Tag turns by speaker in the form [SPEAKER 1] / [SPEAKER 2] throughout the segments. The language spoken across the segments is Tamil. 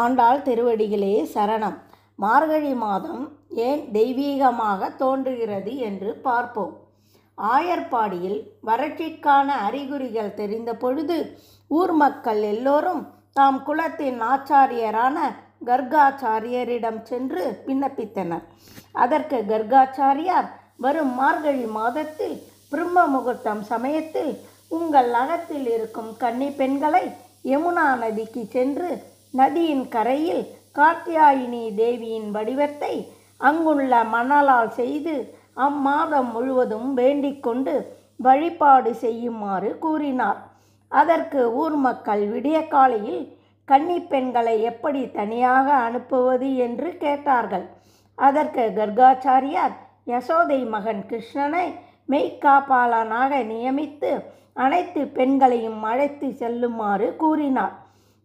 [SPEAKER 1] ஆண்டாள் திருவடிகளே சரணம். மார்கழி மாதம் ஏன் தெய்வீகமாக தோன்றுகிறது என்று பார்ப்போம். ஆயர்பாடியில் வறட்சிக்கான அறிகுறிகள் தெரிந்த பொழுது ஊர் மக்கள் எல்லோரும் தாம் குலத்தின் ஆச்சாரியரான கர்காச்சாரியரிடம் சென்று விண்ணப்பித்தனர். அதற்கு கர்காச்சாரியார், வரும் மார்கழி மாதத்தில் பிரம்ம முகூர்த்தம் சமயத்தில் உங்கள் அகத்தில் இருக்கும் கன்னி பெண்களை யமுனா நதிக்கு சென்று நதியின் கரையில் கார்த்தியாயினி தேவியின் வடிவத்தை அங்குள்ள மணலால் செய்து அம்மாதம் முழுவதும் வேண்டிக் கொண்டு வழிபாடு செய்யுமாறு கூறினார். அதற்கு ஊர் மக்கள் விடிய காலையில் கன்னி பெண்களை எப்படி தனியாக அனுப்புவது என்று கேட்டார்கள். அதற்கு கர்காச்சாரியார் யசோதை மகன் கிருஷ்ணனை மெய்க்காப்பாளனாக நியமித்து அனைத்து பெண்களையும் அழைத்து செல்லுமாறு கூறினார்.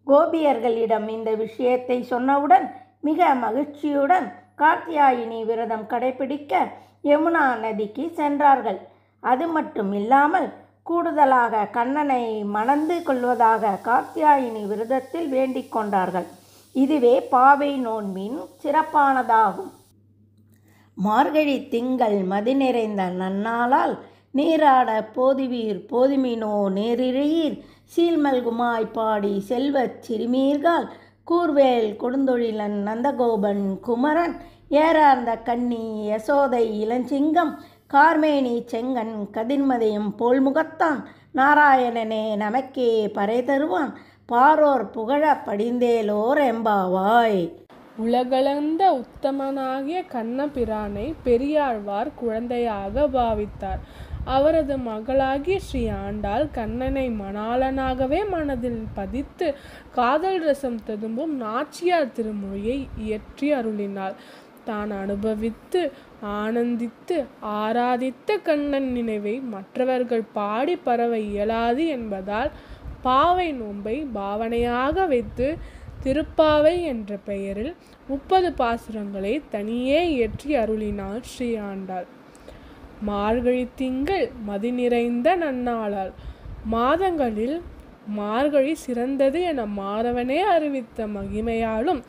[SPEAKER 1] கோபியர்களிடம் இந்த விஷயத்தை சொன்னவுடன் மிக மகிழ்ச்சியுடன் கார்த்தியாயினி விரதம் கடைபிடிக்க யமுனா நதிக்கு சென்றார்கள். அது மட்டும் இல்லாமல் கூடுதலாக கண்ணனை மணந்து கொள்வதாக கார்த்தியாயினி விரதத்தில் வேண்டிக் கொண்டார்கள். இதுவே பாவை நோன்பின் சிறப்பானதாகும். மார்கழி திங்கள் மதி நிறைந்த நன்னாளால் நீராட போதுவீர் போதுமினோ நேரிழையீர் சீல்மல்குமாய் பாடி செல்வச் சிறுமீர்கால் கூர்வேல் கொடுந்தொழிலன் நந்தகோபன் குமரன் ஏறார்ந்த கன்னி யசோதை இளஞ்சிங்கம் கார்மேனி செங்கன் கதிர்மதியம் போல்முகத்தான் நாராயணனே நமக்கே பறை தருவான் பாரோர் புகழ படிந்தேலோர் எம்பாவாய்.
[SPEAKER 2] உலகளந்த உத்தமனாகிய கண்ணபிரானை பெரியாழ்வார் குழந்தையாக பாவித்தார். அவரது மகளாகிய ஸ்ரீ ஆண்டாள் கண்ணனை மணாளனாகவே மனதில் பதித்து காதல் ரசம் ததும்பும் நாச்சியார் திருமொழியை இயற்றி அருளினாள். தான் அனுபவித்து ஆனந்தித்து ஆராதித்த கண்ணன் நினைவை மற்றவர்கள் பாடி பரவ இயலாது என்பதால் பாவை நோன்பை பாவனையாக வைத்து திருப்பாவை என்ற பெயரில் 30 பாசுரங்களை தனியே இயற்றி அருளினாள் ஸ்ரீ ஆண்டாள். மார்கழி திங்கள் மதி நிறைந்த நன்னாளால் மாதங்களில் மார்கழி சிறந்தது என மாதவனே அறிவித்த மகிமையாலும்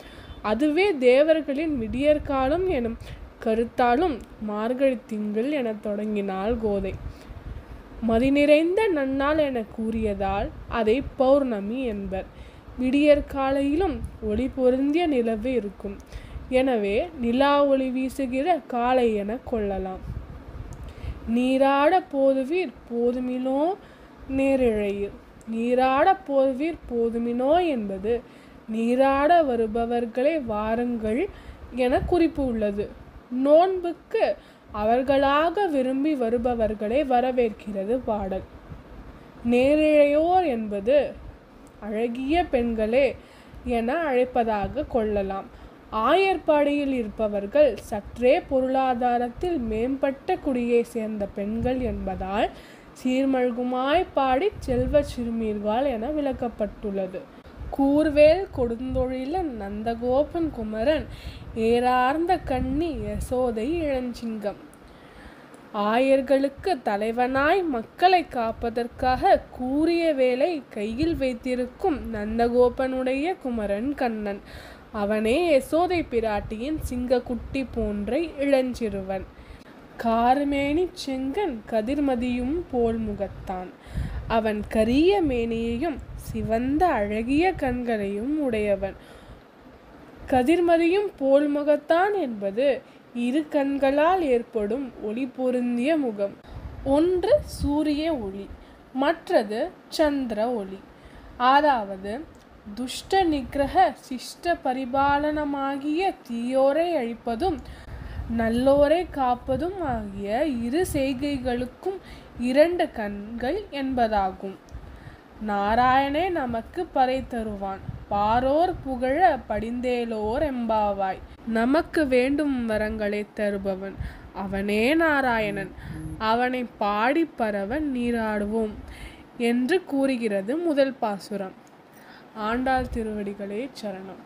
[SPEAKER 2] அதுவே தேவர்களின் விடியற்காலம் எனும் கருத்தாலும் மார்கழி திங்கள் என தொடங்கினாள் கோதை. மதி நிறைந்த நன்னாள் என கூறியதால் அதை பௌர்ணமி என்பர். விடியற்காலையிலும் ஒளி பொருந்திய நிலவு இருக்கும். எனவே நிலா ஒளி வீசுகிற காலை என கொள்ளலாம். நீராட போதுவீர் போதுமினோ நேரிழையீர். நீராட போதுவீர் போதுமினோ என்பது நீராட வருபவர்களை வாருங்கள் என குறிப்பு உள்ளது. நோன்புக்கு அவர்களாக விரும்பி வருபவர்களை வரவேற்கிறது பாடல். நேரிழையோர் என்பது அழகிய பெண்களே என அழைப்பதாக கொள்ளலாம். ஆயர்பாடியில் இருப்பவர்கள் சற்றே பொருளாதாரத்தில் மேம்பட்ட குடியை சேர்ந்த பெண்கள் என்பதால் சீர்மல்குமாய் பாடி செல்வ சிறுமீர்கள் என விளக்கப்பட்டுள்ளது. கூர்வேல் கொடுந்தொழிலன் நந்தகோபன் குமரன் ஏறார்ந்த கன்னி யசோதை இளஞ்சிங்கம். ஆயர்களுக்கு தலைவனாய் மக்களை காப்பதற்காக கூறிய வேலை கையில் வைத்திருக்கும் நந்தகோபனுடைய குமரன் கண்ணன். அவனே யசோதை பிராட்டியின் சிங்கக்குட்டி போன்ற இளஞ்சிறுவன். கார்மேனி செங்கன் கதிர்மதியும் போல்முகத்தான். அவன் கரிய மேனியையும் சிவந்த அழகிய கண்களையும் உடையவன். கதிர்மதியும் போல்முகத்தான் என்பது இரு கண்களால் ஏற்படும் ஒளி பொருந்திய முகம். ஒன்று சூரிய ஒளி, மற்றது சந்திர ஒளி. அதாவது துஷ்ட நிகிரக சிஷ்ட பரிபாலனமாகிய தீயோரை அழிப்பதும் நல்லோரை காப்பதும் ஆகிய இரு செய்கைகளுக்கும் 2 கண்கள் என்பதாகும். நாராயணே நமக்கு பறை தருவான் பாரோர் புகழ படிந்தேலோர் எம்பாவாய். நமக்கு வேண்டும் வரங்களை தருபவன் அவனே நாராயணன். அவனை பாடி பரவ நீராடுவோம் என்று கூறுகிறது முதல் பாசுரம். ஆண்டாள் திருவடிகளே சரணம்.